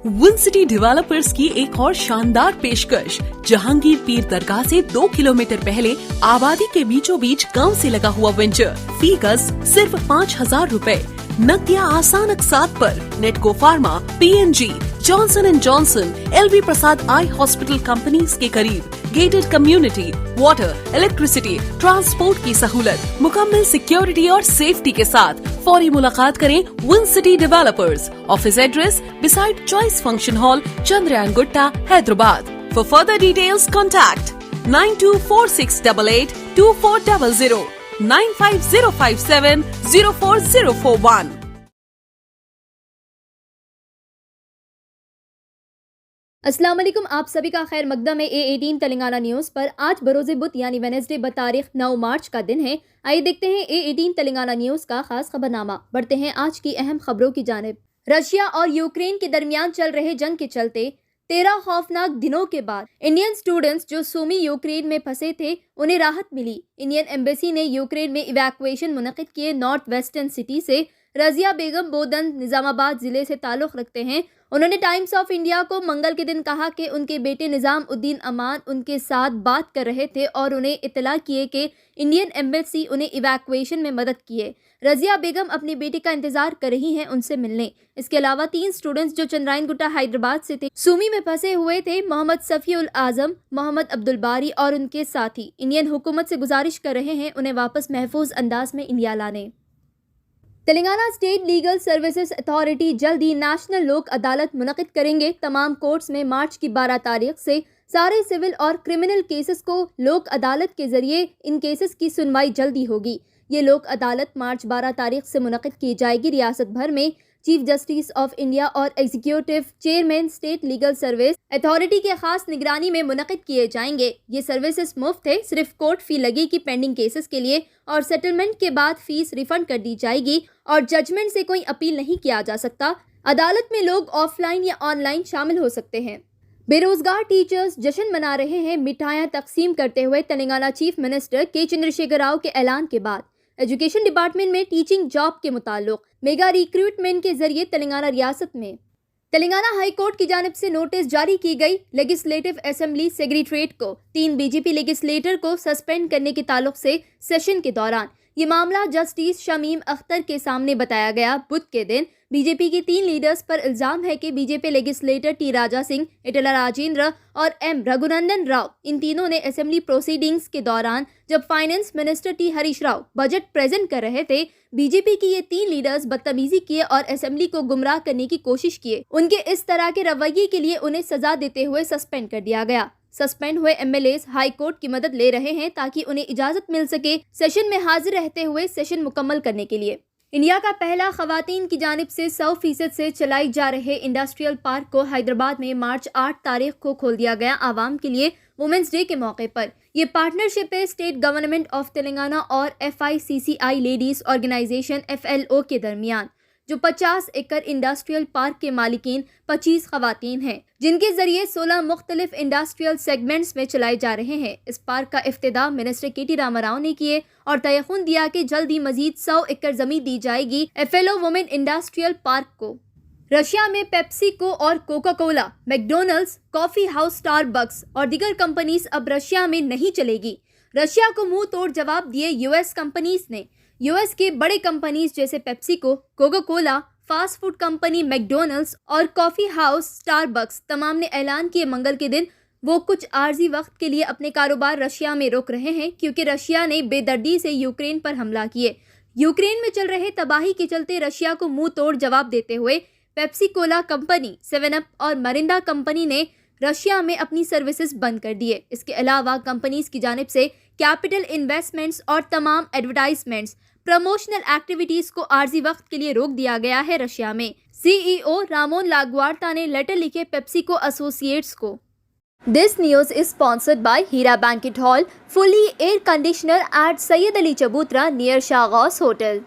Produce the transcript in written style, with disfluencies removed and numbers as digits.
Win city developers की एक और शानदार पेशकश। जहांगीर पीर दरगाह से 2 किलोमीटर पहले आबादी के बीचों बीच गांव से लगा हुआ वेंचर। फी गज सिर्फ 5,000 रुपए। नकदिया आसान अकसात पर। Natco pharma, PNG, Johnson and Johnson, LV Prasad eye hospital companies के करीब। Gated community, water, electricity, transport की सहूलत, मुकम्मल सिक्योरिटी और सेफ्टी के साथ। फौरी मुलाकात करें win city developers. Office address beside choice function hall, Chandrayaan Gutta, Hyderabad. For further details contact 9246882400, 9505704041। अस्सलाम वालेकुम, आप सभी का खैर मकदम है A18 तेलंगाना न्यूज़ पर। आज बरोज़ बुध यानी वेडनेसडे बतारीख 9 मार्च का दिन है। आइए देखते हैं A18 तेलंगाना न्यूज़ का खास खबरनामा। बढ़ते हैं आज की अहम खबरों की जानिब। रशिया और यूक्रेन के दरमियान चल रहे जंग के चलते 13 खौफनाक दिनों के बाद इंडियन स्टूडेंट्स जो सूमी यूक्रेन में फंसे थे उन्हें राहत मिली। इंडियन एम्बेसी ने यूक्रेन में इवैक्यूएशन मुनक़िद किए। नॉर्थ वेस्टर्न सिटी से रज़िया बेगम बोदन निज़ामाबाद ज़िले से ताल्लुक़ रखते हैं। उन्होंने टाइम्स ऑफ इंडिया को मंगल के दिन कहा कि उनके बेटे निज़ाम उद्दीन अमान उनके साथ बात कर रहे थे और उन्हें इत्तला किए कि इंडियन एम्बेसी उन्हें इवैक्यूएशन में मदद किए। रज़िया बेगम अपने बेटे का इंतजार कर रही हैं उनसे मिलने। इसके अलावा 3 स्टूडेंट्स जो चंद्रायन गुट्टा हैदराबाद से थे सूमी में फंसे हुए थे, मोहम्मद सफ़ीउल आज़म, मोहम्मद अब्दुल बारी और उनके साथी इंडियन हुकूमत से गुजारिश कर रहे हैं उन्हें वापस महफूज अंदाज में इंडिया लाने। Telangana state legal services authority जल्द ही नेशनल लोक अदालत मुनक़िद करेंगे। तमाम कोर्ट्स में मार्च की 12 तारीख से सारे सिविल और क्रिमिनल केसेस को लोक अदालत के जरिए इन केसेस की सुनवाई जल्दी होगी। ये लोक अदालत मार्च 12 तारीख से मुनक़िद की जाएगी। रियासत भर में चीफ जस्टिस ऑफ इंडिया और executive chairman state legal service authority के खास निगरानी में मुनक़िद किए जाएंगे। ये सर्विसेज मुफ्त है, सिर्फ कोर्ट फी लगेगी पेंडिंग केसेस के लिए और सेटलमेंट के बाद फीस रिफंड कर दी जाएगी और जजमेंट से कोई अपील नहीं किया जा सकता। अदालत में लोग ऑफलाइन या ऑनलाइन शामिल हो सकते हैं। बेरोजगार टीचर्स जश्न मना रहे हैं मिठाइयाँ तकसीम करते हुए तेलंगाना चीफ मिनिस्टर के चंद्रशेखर राव के ऐलान के बाद। एजुकेशन डिपार्टमेंट में टीचिंग जॉब के मुताल्लिक मेगा रिक्रूटमेंट के जरिए तेलंगाना रियासत में तेलंगाना हाई कोर्ट की जानिब से नोटिस जारी की गई। लेजिस्लेटिव असेंबली सेक्रेटरीट को 3 BJP लेजिस्लेटर को सस्पेंड करने के ताल्लुक से सेशन के दौरान ये मामला जस्टिस शमीम अख्तर के सामने बताया गया। बुध के दिन बीजेपी के 3 लीडर्स पर इल्जाम है कि BJP legislator T Raja Singh, इटला Rajendra और M रघुनंदन राव इन तीनों ने असेंबली प्रोसीडिंग्स के दौरान जब finance minister T Harish Rao budget present कर रहे थे, बीजेपी की ये 3 लीडर्स बदतमीजी किए और असेंबली को गुमराह करने की कोशिश किए। उनके इस तरह के रवैये के लिए उन्हें सजा देते हुए सस्पेंड कर दिया गया। सस्पेंड हुए MLAs हाई कोर्ट की मदद ले रहे हैं ताकि उन्हें इजाजत मिल सके सेशन में हाजिर रहते हुए सेशन मुकम्मल करने के लिए। इंडिया का पहला खवातीन की जानिब से 100% से चलाई जा रहे इंडस्ट्रियल पार्क को हैदराबाद में मार्च 8 तारीख को खोल दिया गया आवाम के लिए वुमेंस डे के मौके पर। ये पार्टनरशिप है स्टेट गवर्नमेंट ऑफ तेलंगाना और FICCI लेडीज ऑर्गेनाइजेशन FLO के दरमियान, जो 50 एकड़ इंडस्ट्रियल पार्क के मालिकीन 25 खवातीन हैं, जिनके जरिए 16 मुख्तलिफ इंडस्ट्रियल सेगमेंट्स में चलाए जा रहे हैं। इस पार्क का इफ्तिताह मिनिस्टर KT रामाराव ने किए और तयखुन दिया कि जल्द ही मजीद 100 एकड़ जमीन दी जाएगी FLO वुमेन इंडस्ट्रियल पार्क को। रशिया में पेप्सिको और Coca Cola, McDonald's, coffee house Starbucks और दीगर कंपनीज अब रशिया में नहीं चलेगी। रशिया को मुंह तोड़ जवाब दिए US कंपनीज ने। US के बड़े कंपनीज जैसे PepsiCo, Coca Cola, fast food company McDonald's और कॉफी हाउस स्टारबक्स तमाम ने ऐलान किए मंगल के दिन वो कुछ आर्जी वक्त के लिए अपने कारोबार रशिया में रोक रहे हैं क्योंकि रशिया ने बेदर्दी से यूक्रेन पर हमला किए। यूक्रेन में चल रहे तबाही के चलते रशिया को मुंह तोड़ जवाब देते हुए पेप्सी कोला कंपनी, 7 अप और मरिंदा कंपनी ने रशिया में अपनी सर्विसेज बंद कर दिए। इसके अलावा कंपनीज की जानिब से कैपिटल इन्वेस्टमेंट्स और तमाम एडवर्टाइजमेंट्स, प्रमोशनल एक्टिविटीज को आर्जी वक्त के लिए रोक दिया गया है रशिया में। CEO रामोन लागवार्ता ने लेटर लिखे पेप्सिको एसोसिएट्स को। This news is sponsored by Hira Banquet Hall, fully air conditioner at Sayyid Ali Chabutra near Shah Ghaus Hotel.